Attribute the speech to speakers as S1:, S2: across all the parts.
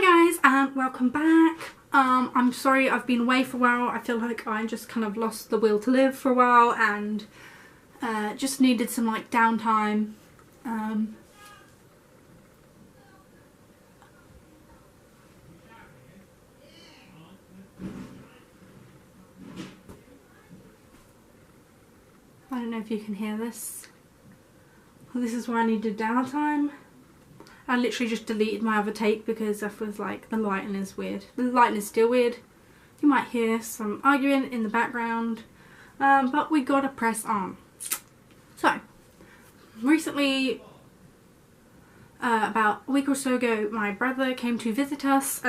S1: Hi guys and welcome back. I'm sorry I've been away for a while. I feel like I just kind of lost the will to live for a while and just needed some like downtime. I don't know if you can hear this. This is why I needed downtime. I literally just deleted my other tape because I was like, the lighting is weird. The lighting is still weird. You might hear some arguing in the background, but we gotta press on. So, recently, about a week or so ago, my brother came to visit us.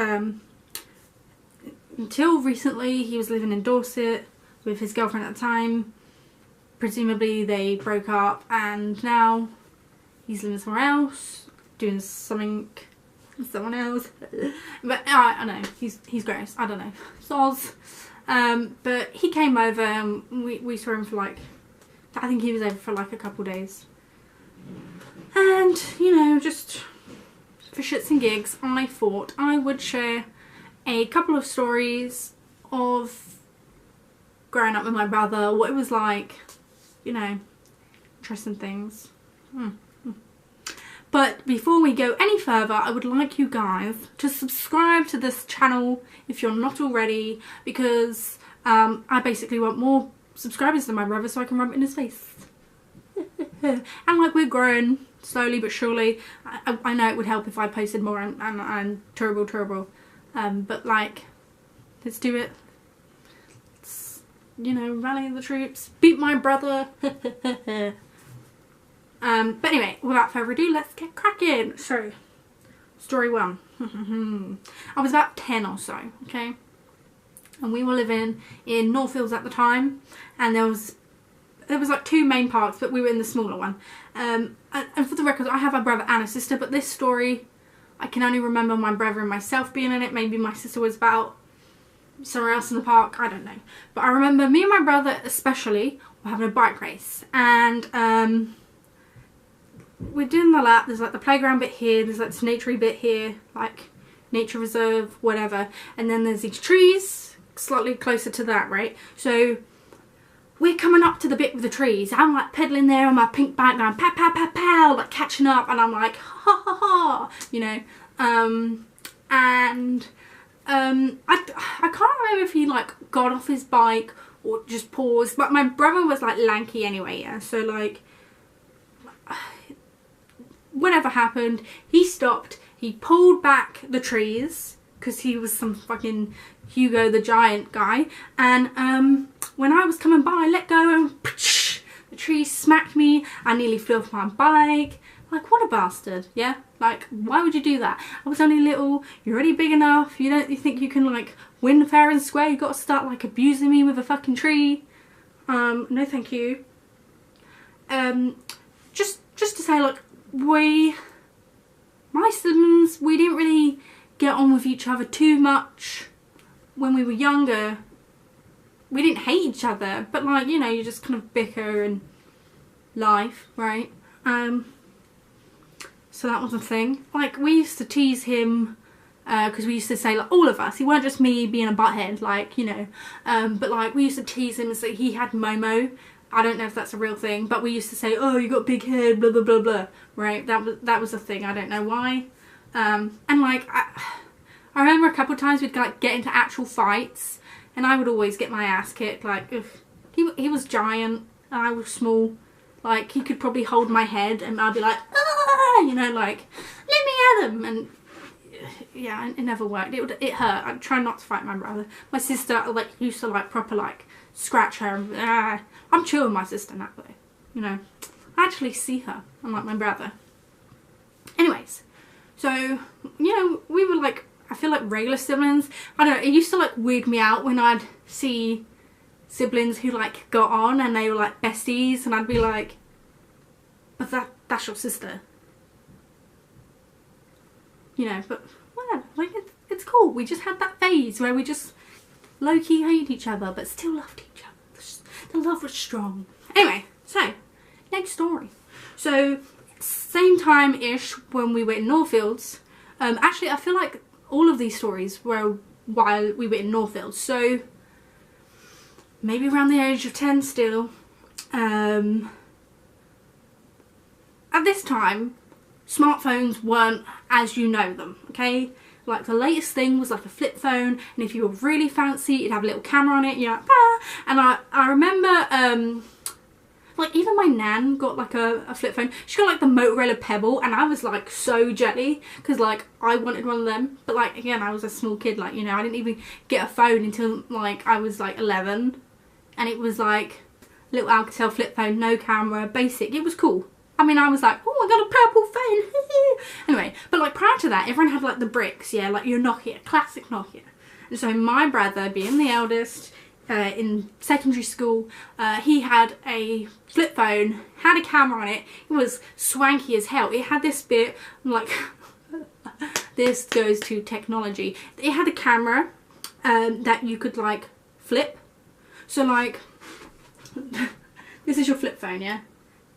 S1: Until recently, he was living in Dorset with his girlfriend at the time. Presumably, they broke up, and now he's living somewhere else, doing something with someone else. But I know, he's gross, I don't know, soz. But he came over and we saw him for like, I think he was over for like a couple days. And, you know, just for shits and gigs, I thought I would share a couple of stories of growing up with my brother, what it was like, you know, interesting things. But before we go any further, I would like you guys to subscribe to this channel if you're not already, because I basically want more subscribers than my brother so I can rub it in his face. And like, we're growing slowly but surely. I know it would help if I posted more and terrible. But like, let's do it. Let's, you know, rally the troops, beat my brother. But anyway, without further ado, let's get cracking. So, story one. I was about 10 or so, okay? And we were living in Northfields at the time, and there was like two main parks, but we were in the smaller one. And for the record, I have a brother and a sister, but this story, I can only remember my brother and myself being in it. Maybe my sister was about somewhere else in the park, I don't know. But I remember me and my brother especially were having a bike race, and we're doing the lap. There's like the playground bit here, there's like this naturey bit here, like nature reserve, whatever, and then there's these trees slightly closer to that, right? So we're coming up to the bit with the trees. I'm like pedaling there on my pink bike going pow pow pow pow, like catching up, and I'm like ha ha ha, you know. I can't remember if he like got off his bike or just paused, but my brother was like lanky anyway, yeah, so like whatever happened, he stopped, he pulled back the trees because he was some fucking Hugo the Giant guy, and when I was coming by, I let go and the tree smacked me. I nearly flew off my bike. Like, what a bastard, yeah? Like, why would you do that? I was only little, you're already big enough, you think you can like win fair and square, you got to start like abusing me with a fucking tree. No thank you. Just to say, like, my siblings, we didn't really get on with each other too much when we were younger. We didn't hate each other, but like, you know, you just kind of bicker and life, right? So that was a thing. Like, we used to tease him because we used to say, like, all of us, he weren't just me being a butthead, like, you know, but like, we used to tease him and say he had Momo. I don't know if that's a real thing, but we used to say, oh, you got big head, blah blah blah blah, right? That was a thing. I don't know why. And like, I remember a couple of times we'd like get into actual fights, and I would always get my ass kicked. Like, if he was giant and I was small, like, he could probably hold my head, and I'd be like, ah, you know, like, let me at him. And yeah, it never worked. It hurt. I'd try not to fight my brother. My sister like used to like proper like scratch her. And, I'm chill with my sister now though, you know. I actually see her, unlike my brother. Anyways, so, you know, we were like, I feel like regular siblings. I don't know, it used to like weird me out when I'd see siblings who like got on and they were like besties, and I'd be like, but that's your sister. You know, but whatever, like, it's cool. We just had that phase where we just low-key hated each other but still loved each other. The love was strong. Anyway, so next story. So same time-ish when we were in Northfields. Actually, I feel like all of these stories were while we were in Northfield, so maybe around the age of 10 still. At this time, smartphones weren't as you know them, okay? Like the latest thing was like a flip phone, and if you were really fancy, you'd have a little camera on it, you're like, ah! And I remember, like even my nan got like a flip phone. She got like the Motorola Pebble, and I was like so jelly because like I wanted one of them. But like again, I was a small kid, like, you know, I didn't even get a phone until like I was like 11, and it was like little Alcatel flip phone, no camera, basic. It was cool. I mean, I was like, oh, I got a purple phone. Anyway, but like prior to that, everyone had like the bricks, yeah, like your Nokia, classic Nokia. And so my brother, being the eldest, in secondary school, he had a flip phone, had a camera on it. It was swanky as hell. It had this bit, like, this goes to technology. It had a camera that you could like flip. So like, this is your flip phone, yeah?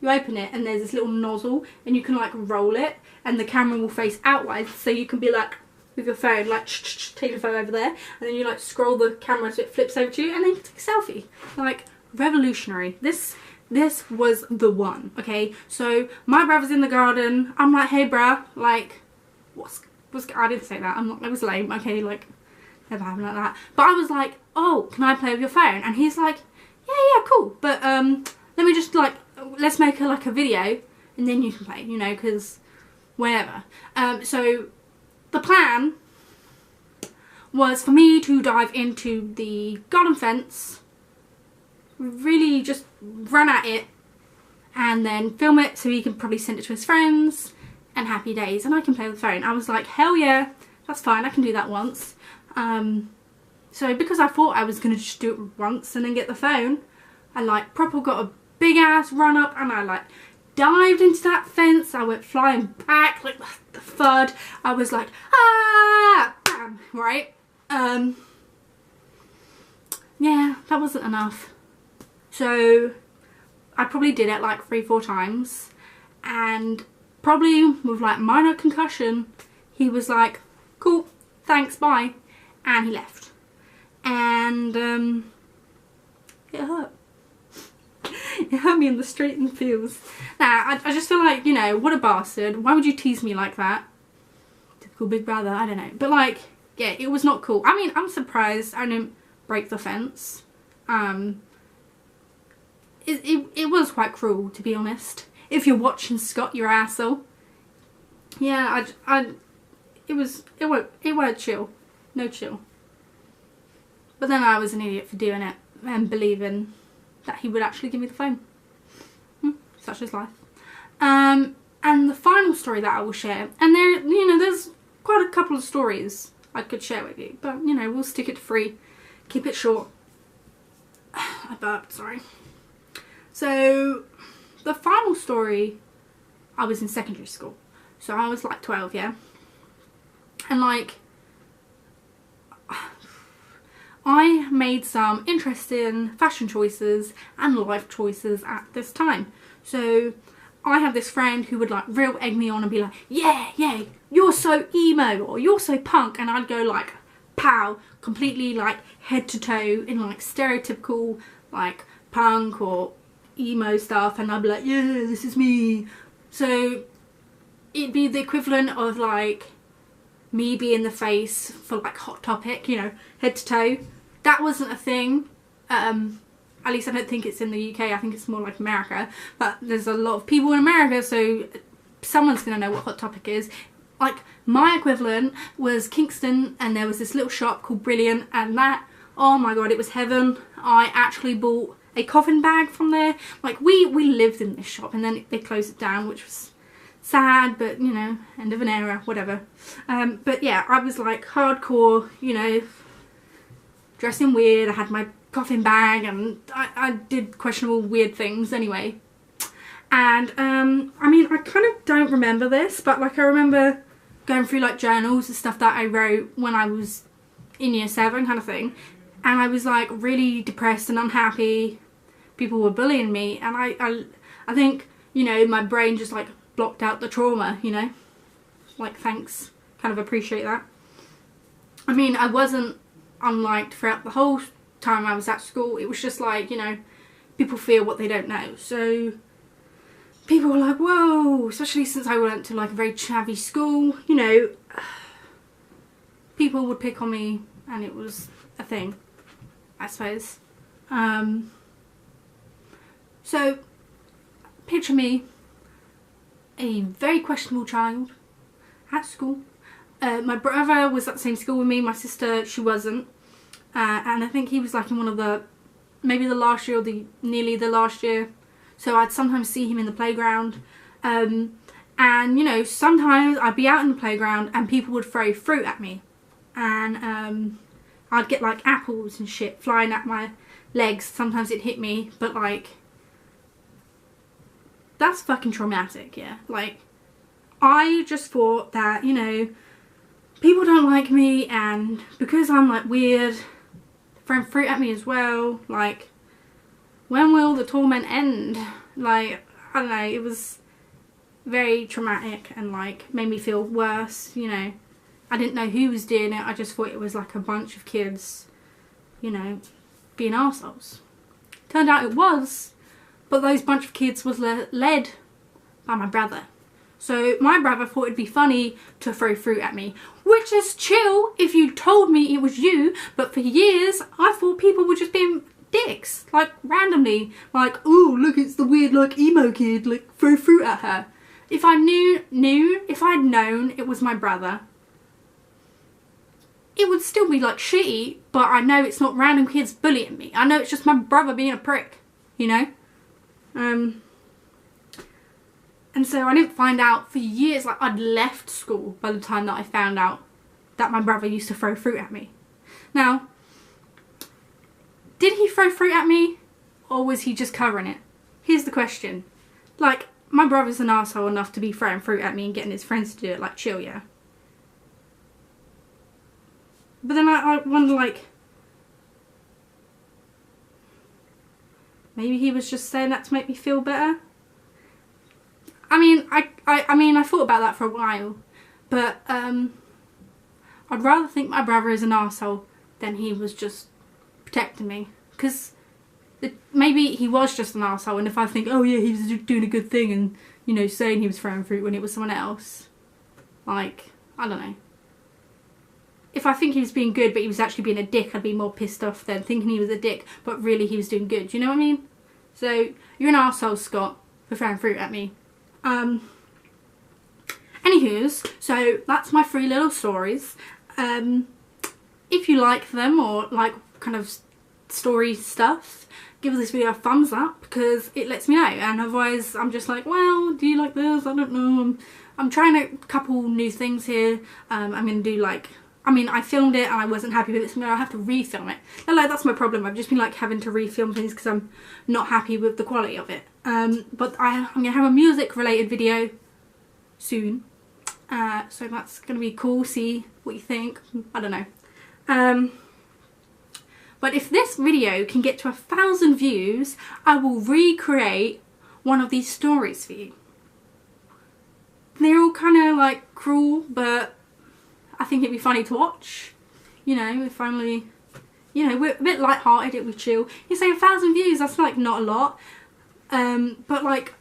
S1: You open it and there's this little nozzle and you can like roll it and the camera will face outwards, so you can be like with your phone, like take your phone over there, and then you like scroll the camera so it flips over to you, and then you can take a selfie. Like, revolutionary. This was the one, okay? So my brother's in the garden. I'm like, hey bruh, like, what's I didn't say that. I was lame, okay? Like, never happened like that. But I was like, oh, can I play with your phone? And he's like, yeah, cool. But let me just like, let's make like a video and then you can play, you know, because whenever. So the plan was for me to dive into the garden fence, really just run at it, and then film it so he can probably send it to his friends, and happy days, and I can play with the phone. I was like, hell yeah, that's fine, I can do that once. So because I thought I was going to just do it once and then get the phone, I like proper got a big ass run up and I like dived into that fence. I went flying back, like the thud. I was like, ah, bam, right? Yeah, that wasn't enough. So I probably did it like 3-4 times, and probably with like minor concussion, he was like, cool, thanks, bye, and he left. And it hurt. It hurt me in the street and feels. Nah, I just feel like, you know, what a bastard. Why would you tease me like that? Typical big brother, I don't know. But like, yeah, it was not cool. I mean, I'm surprised I didn't break the fence. It was quite cruel, to be honest. If you're watching Scott, your asshole. Yeah, it weren't chill. No chill. But then I was an idiot for doing it and believing that he would actually give me the phone. Such is life. And the final story that I will share, and there, you know, there's quite a couple of stories I could share with you, but you know, we'll stick it to 3, keep it short. I burped, sorry. So the final story, I was in secondary school, so I was like 12, yeah, and like I made some interesting fashion choices and life choices at this time. So I have this friend who would like real egg me on and be like, yeah, you're so emo, or you're so punk, and I'd go like, pow, completely like head to toe in like stereotypical like punk or emo stuff, and I'd be like, yeah, this is me. So it'd be the equivalent of like me being the face for like Hot Topic, you know, head to toe. That wasn't a thing. At least I don't think it's in the UK. I think it's more like America. But there's a lot of people in America, so someone's going to know what Hot Topic is. Like, my equivalent was Kingston, and there was this little shop called Brilliant, and that, oh my god, it was heaven. I actually bought a coffin bag from there. Like, we lived in this shop, and then they closed it down, which was sad, but, you know, end of an era, whatever. But yeah, I was like hardcore, you know, dressing weird. I had my coffin bag, and I did questionable weird things anyway. And I mean, I kind of don't remember this, but like I remember going through like journals and stuff that I wrote when I was in year 7 kind of thing, and I was like really depressed and unhappy. People were bullying me, and I think, you know, my brain just like blocked out the trauma, you know, like, thanks, kind of appreciate that. I mean, I wasn't unliked throughout the whole time I was at school. It was just like, you know, people fear what they don't know. So people were like, whoa, especially since I went to like a very chavvy school, you know, people would pick on me and it was a thing, I suppose. So picture me, a very questionable child at school. My brother was at the same school with me, my sister, she wasn't. And I think he was like in one of the, maybe the last year or nearly the last year. So I'd sometimes see him in the playground. And you know, sometimes I'd be out in the playground and people would throw fruit at me. And I'd get like apples and shit flying at my legs. Sometimes it'd hit me, but like, that's fucking traumatic, yeah. Like, I just thought that, you know, people don't like me, and because I'm like weird, throwing fruit at me as well, like, when will the torment end? Like, I don't know, it was very traumatic and like made me feel worse, you know. I didn't know who was doing it, I just thought it was like a bunch of kids, you know, being arseholes. Turned out it was, but those bunch of kids was led by my brother. So my brother thought it'd be funny to throw fruit at me, which is chill if you told me it was you, but for years I thought people were just being dicks, like randomly, like, ooh, look, it's the weird like emo kid, like throw fruit at her. If I if I'd known it was my brother, it would still be like shitty, but I know it's not random kids bullying me. I know it's just my brother being a prick, you know? And so I didn't find out for years, like I'd left school by the time that I found out that my brother used to throw fruit at me. Now, did he throw fruit at me or was he just covering it? Here's the question. Like, my brother's an arsehole enough to be throwing fruit at me and getting his friends to do it, like chill, yeah? But then I wonder, like, maybe he was just saying that to make me feel better? I mean, I thought about that for a while, but I'd rather think my brother is an arsehole than he was just protecting me. Because maybe he was just an arsehole, and if I think, oh yeah, he was doing a good thing and, you know, saying he was throwing fruit when it was someone else, like, I don't know. If I think he was being good but he was actually being a dick, I'd be more pissed off than thinking he was a dick but really he was doing good. Do you know what I mean? So, you're an arsehole, Scott, for throwing fruit at me. Anywho's, so that's my 3 little stories. If you like them or like kind of story stuff, give this video a thumbs up because it lets me know, and otherwise I'm just like, well, do you like this? I don't know. I'm trying a couple new things here. I'm gonna do like, I mean, I filmed it and I wasn't happy with it, so now I have to refilm it. And like, that's my problem. I've just been like having to refilm things because I'm not happy with the quality of it. But I'm gonna have a music related video soon. So that's gonna be cool. See what you think. I don't know. But if this video can get to 1,000 views, I will recreate one of these stories for you. They're all kind of like cruel, but I think it'd be funny to watch. You know, we're finally, you know, we're a bit light-hearted, we chill. You say 1,000 views, that's like not a lot. But like,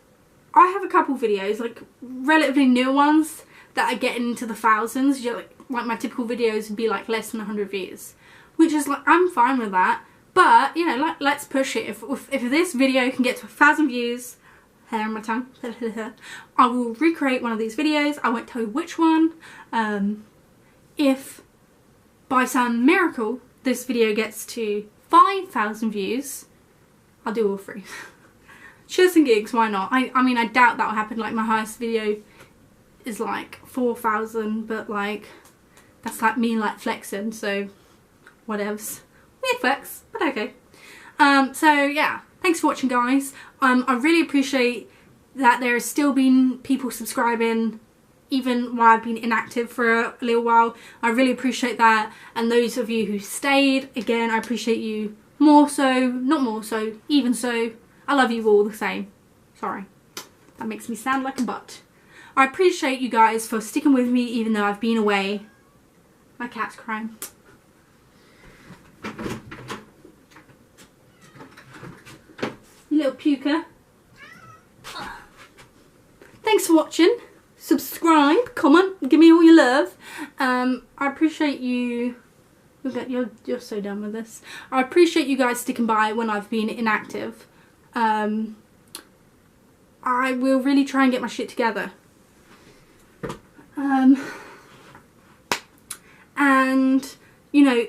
S1: I have a couple videos, like relatively new ones that are getting into the thousands. You know, like my typical videos would be like less than 100 views, which is like, I'm fine with that. But you know, like, let's push it. If this video can get to 1,000 views, hair on my tongue, I will recreate one of these videos. I won't tell you which one. If by some miracle this video gets to 5,000 views, I'll do all 3. Shits and gigs, why not? I mean, I doubt that'll happen. Like, my highest video is like 4,000, but like, that's like me like flexing, so whatevs. Weird flex, but okay. So yeah, thanks for watching, guys. I really appreciate that there has still been people subscribing even while I've been inactive for a little while. I really appreciate that, and those of you who stayed, again, I appreciate you more so, not more so, even so. I love you all the same. Sorry, that makes me sound like a butt. I appreciate you guys for sticking with me even though I've been away. My cat's crying. You little puker. Thanks for watching. Subscribe, comment, give me all your love. I appreciate you. You're so done with this. I appreciate you guys sticking by when I've been inactive. I will really try and get my shit together. And you know,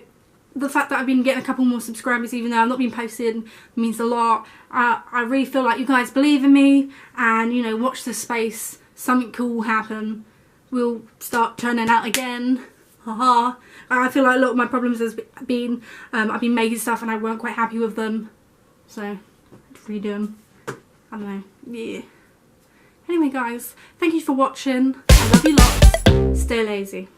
S1: the fact that I've been getting a couple more subscribers even though I've not been posting means a lot. I really feel like you guys believe in me, and you know, watch this space. Something cool will happen. We'll start turning out again. Haha. I feel like a lot of my problems has been I've been making stuff and I weren't quite happy with them, so I had to redo them. I don't know. Yeah. Anyway guys, thank you for watching. I love you lots. Stay lazy.